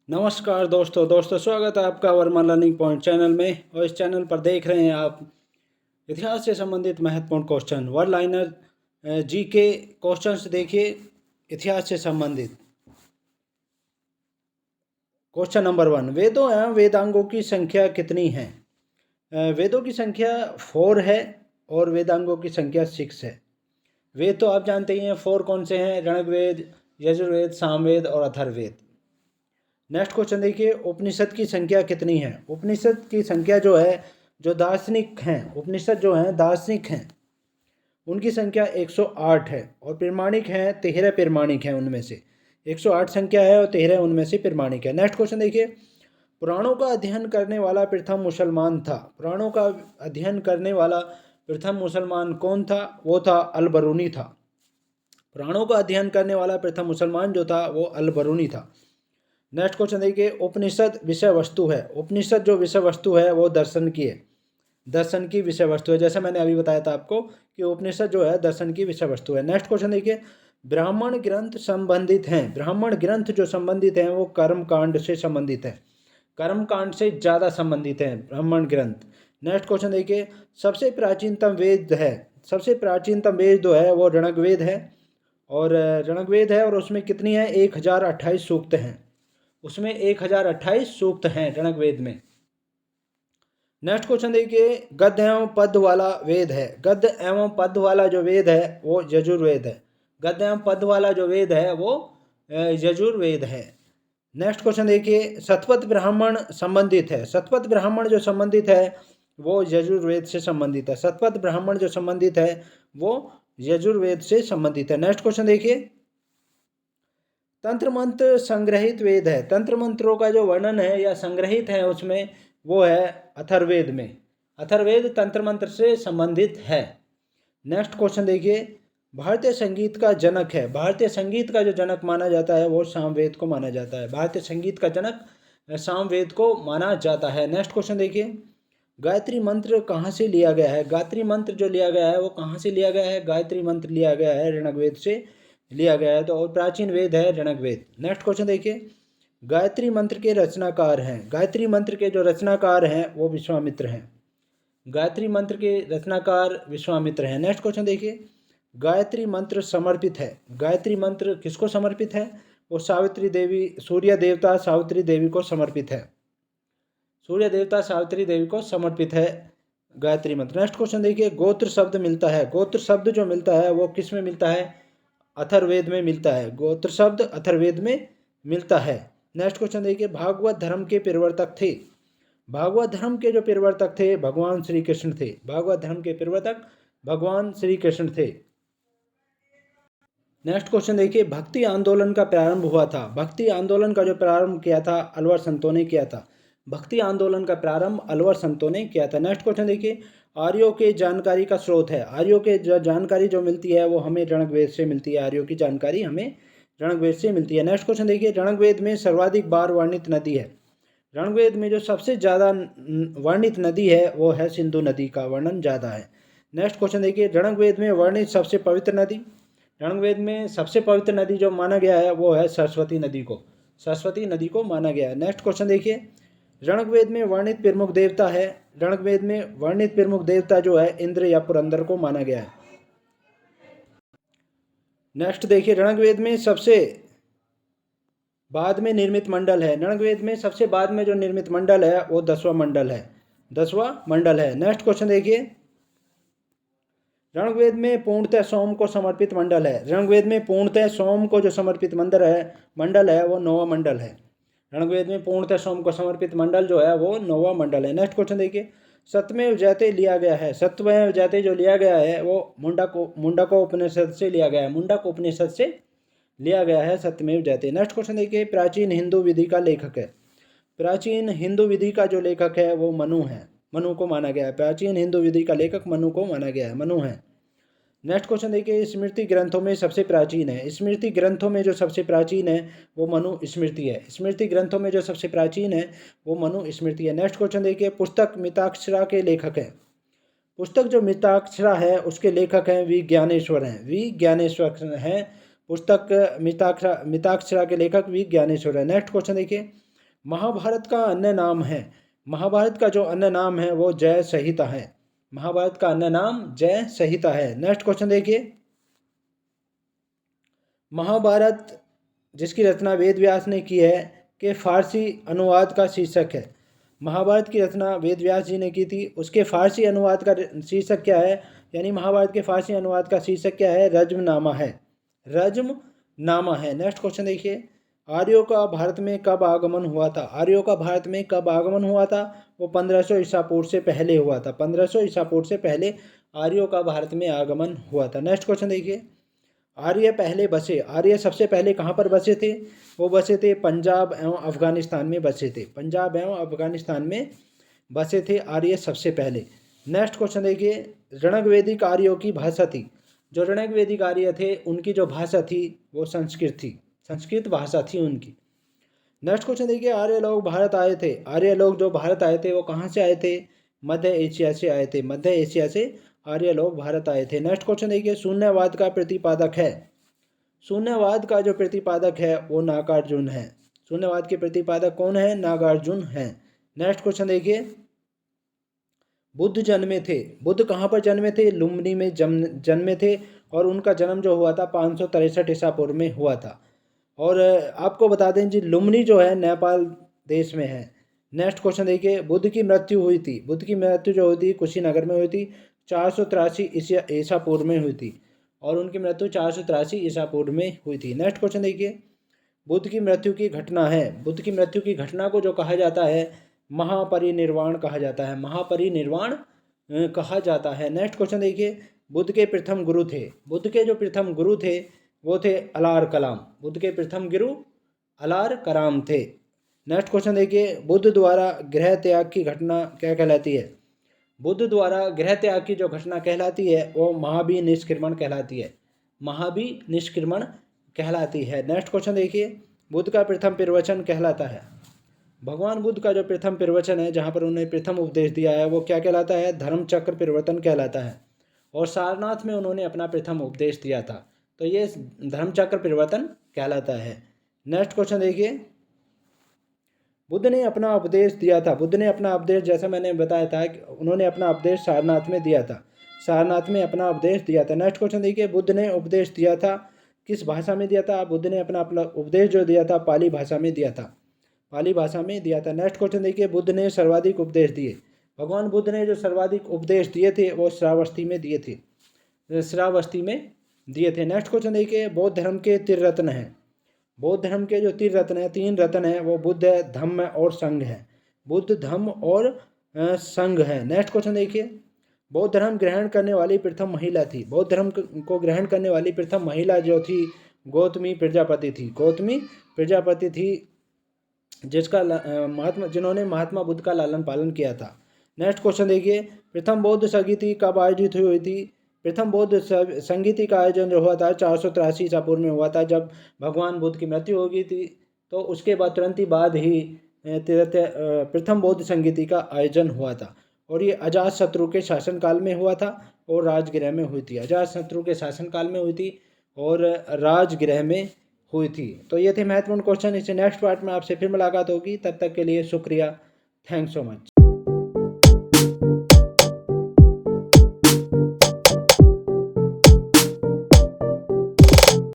नमस्कार दोस्तों स्वागत है आपका वर्मा लर्निंग पॉइंट चैनल में। और इस चैनल पर देख रहे हैं आप इतिहास से संबंधित महत्वपूर्ण question word liner GK questions. देखिए इतिहास से संबंधित क्वेश्चन नंबर 1, वेदों एवं वेदांगों की संख्या कितनी है? वेदों की संख्या 4 है और वेदांगों की संख्या 6 है। वेद तो आप जानते ही हैं 4 कौन से हैं, ऋग्वेद, यजुर्वेद, सामवेद और अथर्ववेद। नेक्स्ट क्वेश्चन देखिए, उपनिषद की संख्या कितनी है? उपनिषद की संख्या जो है, जो दार्शनिक हैं, उपनिषद जो हैं दार्शनिक हैं, उनकी संख्या 108 है और प्रमाणिक हैं 13 प्रमाणिक हैं। उनमें से 108 संख्या है और 13 उनमें से प्रमाणिक है। नेक्स्ट क्वेश्चन देखिए, पुराणों का अध्ययन करने वाला प्रथम मुसलमान था। पुराणों का अध्ययन करने वाला प्रथम मुसलमान कौन था? वो था अल बरूनी था। पुराणों का अध्ययन करने वाला प्रथम मुसलमान जो था वो अल बरूनी था। नेक्स्ट क्वेश्चन देखिए, उपनिषद विषय वस्तु है। उपनिषद जो विषय वस्तु है वो दर्शन की है, दर्शन की विषय वस्तु है। जैसे मैंने अभी बताया था आपको कि उपनिषद जो है दर्शन की विषय वस्तु है। नेक्स्ट क्वेश्चन देखिए, ब्राह्मण ग्रंथ संबंधित हैं। ब्राह्मण ग्रंथ जो संबंधित हैं वो कर्म कांड से संबंधित है, कर्म कांड से ज़्यादा संबंधित हैं ब्राह्मण ग्रंथ। नेक्स्ट क्वेश्चन देखिए, सबसे प्राचीनतम वेद है। सबसे प्राचीनतम वेद जो है वो ऋग्वेद है और ऋग्वेद है और उसमें कितनी है? 1028 सूक्त हैं। उसमें 1028 सूक्त हैं ऋग्वेद में। नेक्स्ट क्वेश्चन देखिए, गद्य एवं पद वाला वेद है। गद्य एवं पद वाला जो वेद है वो यजुर्वेद है। गद्य एवं पद वाला जो वेद है वो यजुर्वेद है। नेक्स्ट क्वेश्चन देखिए, शतपथ ब्राह्मण संबंधित है। शतपथ ब्राह्मण जो संबंधित है वो यजुर्वेद से संबंधित है। शतपथ ब्राह्मण जो संबंधित है वो यजुर्वेद से संबंधित है। नेक्स्ट क्वेश्चन देखिए, तंत्र मंत्र संग्रहित वेद है। तंत्र मंत्रों का जो वर्णन है या संग्रहित है उसमें वो है अथर्ववेद में। अथर्ववेद तंत्र मंत्र से संबंधित है। नेक्स्ट क्वेश्चन देखिए, भारतीय संगीत का जनक है। भारतीय संगीत का जो जनक माना जाता है वो सामवेद को माना जाता है। भारतीय संगीत का जनक सामवेद को माना जाता है। नेक्स्ट क्वेश्चन देखिए, गायत्री मंत्र कहाँ से लिया गया है? गायत्री मंत्र जो लिया गया है वो कहाँ से लिया गया है? गायत्री मंत्र लिया गया है ऋग्वेद से लिया गया है। तो और प्राचीन वेद है ऋग्वेद। नेक्स्ट क्वेश्चन देखिए, गायत्री मंत्र के रचनाकार हैं। गायत्री मंत्र के जो रचनाकार हैं वो विश्वामित्र हैं। गायत्री मंत्र के रचनाकार विश्वामित्र हैं। नेक्स्ट क्वेश्चन देखिए, गायत्री मंत्र समर्पित है। गायत्री मंत्र किसको समर्पित है? वो सावित्री देवी, सूर्य देवता सावित्री देवी को समर्पित है। सूर्य देवता सावित्री देवी को समर्पित है गायत्री मंत्र। नेक्स्ट क्वेश्चन देखिए, गोत्र शब्द मिलता है। गोत्र शब्द जो मिलता है वो किस में मिलता है? अथर्ववेद में मिलता है। गोत्र शब्द अथर्ववेद में मिलता है। नेक्स्ट क्वेश्चन देखिए, भागवत धर्म के प्रवर्तक थे। भागवत धर्म के जो प्रवर्तक थे भगवान श्री कृष्ण थे। भागवत धर्म के प्रवर्तक भगवान श्री कृष्ण थे। नेक्स्ट क्वेश्चन देखिए, भक्ति आंदोलन का प्रारंभ हुआ था। भक्ति आंदोलन का जो प्रारंभ किया था अलवर संतों ने किया था। भक्ति आंदोलन का प्रारंभ अलवर संतों ने किया था। नेक्स्ट क्वेश्चन देखिए, आर्यों के जानकारी का स्रोत है। आर्यों के जो जानकारी जो मिलती है वो हमें ऋग्वेद से मिलती है। आर्यों की जानकारी हमें ऋग्वेद से मिलती है। नेक्स्ट क्वेश्चन देखिए, ऋग्वेद में सर्वाधिक बार वर्णित नदी है। ऋग्वेद में जो सबसे ज़्यादा वर्णित नदी है वो है सिंधु नदी का वर्णन ज़्यादा है। नेक्स्ट क्वेश्चन देखिए, ऋग्वेद में वर्णित सबसे पवित्र नदी। ऋग्वेद में सबसे पवित्र नदी जो माना गया है वो है सरस्वती नदी को। सरस्वती नदी को माना गया है। नेक्स्ट क्वेश्चन देखिए, ऋग्वेद में वर्णित प्रमुख देवता है। ऋग्वेद में वर्णित प्रमुख देवता जो है इंद्र या पुरंदर को माना गया है। नेक्स्ट देखिए, ऋग्वेद में सबसे बाद में निर्मित मंडल है। ऋग्वेद में सबसे बाद में जो निर्मित मंडल है वो 10वां मंडल है। 10वां मंडल है। नेक्स्ट क्वेश्चन देखिए, ऋग्वेद में पूर्णतः सोम को समर्पित मंडल है। ऋग्वेद में पूर्णतः सोम को जो समर्पित मंडल है वो 9वां मंडल है। ऋग्वेद में पूर्णतः सोम को समर्पित मंडल जो है वो 9वां मंडल है। नेक्स्ट क्वेश्चन देखिए, सत्यमेव जयते लिया गया है। सत्यमेव जयते जो लिया गया है वो मुंडको उपनिषद से लिया गया है। मुंडक उपनिषद से लिया गया है सत्यमेव जयते। नेक्स्ट क्वेश्चन देखिए, प्राचीन हिंदू विधि का लेखक है। प्राचीन हिंदू विधि का जो लेखक है वो मनु है। मनु को माना गया है। प्राचीन हिंदू विधि का लेखक मनु को माना गया है, मनु है। नेक्स्ट क्वेश्चन देखिए, स्मृति ग्रंथों में सबसे प्राचीन है। स्मृति ग्रंथों में जो सबसे प्राचीन है वो मनु स्मृति है। स्मृति ग्रंथों में जो सबसे प्राचीन है वो मनु स्मृति है। नेक्स्ट क्वेश्चन देखिए, पुस्तक मिताक्षरा के लेखक हैं। पुस्तक जो मिताक्षरा है उसके लेखक हैं वी ज्ञानेश्वर हैं। वी ज्ञानेश्वर हैं। पुस्तक मिताक्षरा के लेखक वी ज्ञानेश्वर है। नेक्स्ट क्वेश्चन देखिए, महाभारत का अन्य नाम है, महाभारत का जो अन्य नाम है वो जय संहिता है। महाभारत का अन्य नाम जय संहिता है। नेक्स्ट क्वेश्चन देखिए, महाभारत जिसकी रचना वेद व्यास ने की है के फारसी अनुवाद का शीर्षक है। महाभारत की रचना वेद व्यास जी ने की थी, उसके फारसी अनुवाद का शीर्षक क्या है, यानी महाभारत के फारसी अनुवाद का शीर्षक क्या है, रज्मनामा है, रज्मनामा है। नेक्स्ट क्वेश्चन देखिए, आर्यों का भारत में कब आगमन हुआ था। आर्यों का भारत में कब आगमन हुआ था, वो 1500 ईसा पूर्व से पहले हुआ था। 1500 ईसा पूर्व से पहले आर्यों का भारत में आगमन हुआ था। नेक्स्ट क्वेश्चन देखिए, आर्य पहले बसे, आर्य सबसे पहले कहाँ पर बसे थे, वो बसे थे पंजाब एवं अफगानिस्तान में बसे थे। पंजाब एवं अफगानिस्तान में बसे थे आर्य सबसे पहले। नेक्स्ट क्वेश्चन देखिए, रणग वैदिक आर्यों की भाषा थी। जो रणग वैदिक आर्य थे उनकी जो भाषा थी वो संस्कृत थी, संस्कृत भाषा थी उनकी। नेक्स्ट क्वेश्चन देखिए, आर्य लोग भारत आए थे। आर्य लोग जो भारत आए थे वो कहाँ से आए थे, मध्य एशिया से आए थे। मध्य एशिया से आर्य लोग भारत आए थे। नेक्स्ट क्वेश्चन देखिए, शून्यवाद का प्रतिपादक है। शून्यवाद का जो प्रतिपादक है वो नागार्जुन है। शून्यवाद के प्रतिपादक कौन है, नागार्जुन है। नेक्स्ट क्वेश्चन देखिए, बुद्ध जन्मे थे। बुद्ध कहाँ पर जन्मे थे, लुम्बिनी में जन्मे थे और उनका जन्म जो हुआ था 563 ईसा पूर्व में हुआ था। और आपको बता दें जी, लुम्बिनी जो है नेपाल देश में है। नेक्स्ट क्वेश्चन देखिए, बुद्ध की मृत्यु हुई थी। बुद्ध की मृत्यु जो हुई थी कुशीनगर में हुई थी, 483 ईसा पूर्व में हुई थी और उनकी मृत्यु 483 ईसा पूर्व में हुई थी। नेक्स्ट क्वेश्चन देखिए, बुद्ध की मृत्यु की घटना है। बुद्ध की मृत्यु की घटना को जो कहा जाता है महापरिनिर्वाण कहा जाता है, महापरिनिर्वाण कहा जाता है। नेक्स्ट क्वेश्चन देखिए, बुद्ध के प्रथम गुरु थे। बुद्ध के जो प्रथम गुरु थे वो थे अलार कलाम। बुद्ध के प्रथम गुरु अलार कलाम थे। नेक्स्ट क्वेश्चन देखिए, बुद्ध द्वारा गृह त्याग की घटना क्या कहलाती है। बुद्ध द्वारा गृह त्याग की जो घटना कहलाती है वो महाबी निष्क्रमण कहलाती है, महाबी निष्क्रमण कहलाती है। नेक्स्ट क्वेश्चन देखिए, बुद्ध का प्रथम प्रवचन कहलाता है। भगवान बुद्ध का जो प्रथम प्रवचन है जहाँ पर उन्होंने प्रथम उपदेश दिया है वो क्या कहलाता है, धर्म चक्र प्रवर्तन कहलाता है। और सारनाथ में उन्होंने अपना प्रथम उपदेश दिया था, तो ये धर्म चक्र प्रवर्तन कहलाता है। नेक्स्ट क्वेश्चन देखिए, बुद्ध ने अपना उपदेश दिया था। बुद्ध ने अपना उपदेश, जैसा मैंने बताया था कि उन्होंने अपना उपदेश सारनाथ में दिया था, सारनाथ में अपना उपदेश दिया था। नेक्स्ट क्वेश्चन देखिए, बुद्ध ने उपदेश दिया था किस भाषा में दिया था। बुद्ध ने अपना अपना उपदेश जो दिया था पाली भाषा में दिया था, पाली भाषा में दिया था। नेक्स्ट क्वेश्चन देखिए, बुद्ध ने सर्वाधिक उपदेश दिए। भगवान बुद्ध ने जो सर्वाधिक उपदेश दिए थे वो श्रावस्ती में दिए थे, श्रावस्ती में दिए थे। नेक्स्ट क्वेश्चन देखिए, बौद्ध धर्म के त्रिरत्न हैं। बौद्ध धर्म के जो त्रिरत्न हैं, तीन रत्न हैं, वो बुद्ध है, धम्म और संघ है। बुद्ध, धम्म और संघ है। नेक्स्ट क्वेश्चन देखिए, बौद्ध धर्म ग्रहण करने वाली प्रथम महिला थी। बौद्ध धर्म को ग्रहण करने वाली प्रथम महिला जो थी गौतमी प्रजापति थी। गौतमी प्रजापति थी जिसका जिन्होंने महात्मा बुद्ध का लालन पालन किया था। नेक्स्ट क्वेश्चन देखिए, प्रथम बौद्ध संगीति कब आयोजित हुई थी। प्रथम बौद्ध संगीति का आयोजन जो हुआ था 483 ईसा पूर्व में हुआ था, जब भगवान बुद्ध की मृत्यु हो गई थी। तो उसके बाद तुरंत ही बाद ही प्रथम बौद्ध संगीति का आयोजन हुआ था और ये अजात शत्रु के शासनकाल में हुआ था और राजगृह में हुई थी। अजात शत्रु के शासनकाल में हुई थी और राजगृह में हुई थी। तो ये थे महत्वपूर्ण क्वेश्चन। इससे नेक्स्ट पार्ट में आपसे फिर मुलाकात होगी, तब तक के लिए शुक्रिया, थैंक्स सो मच।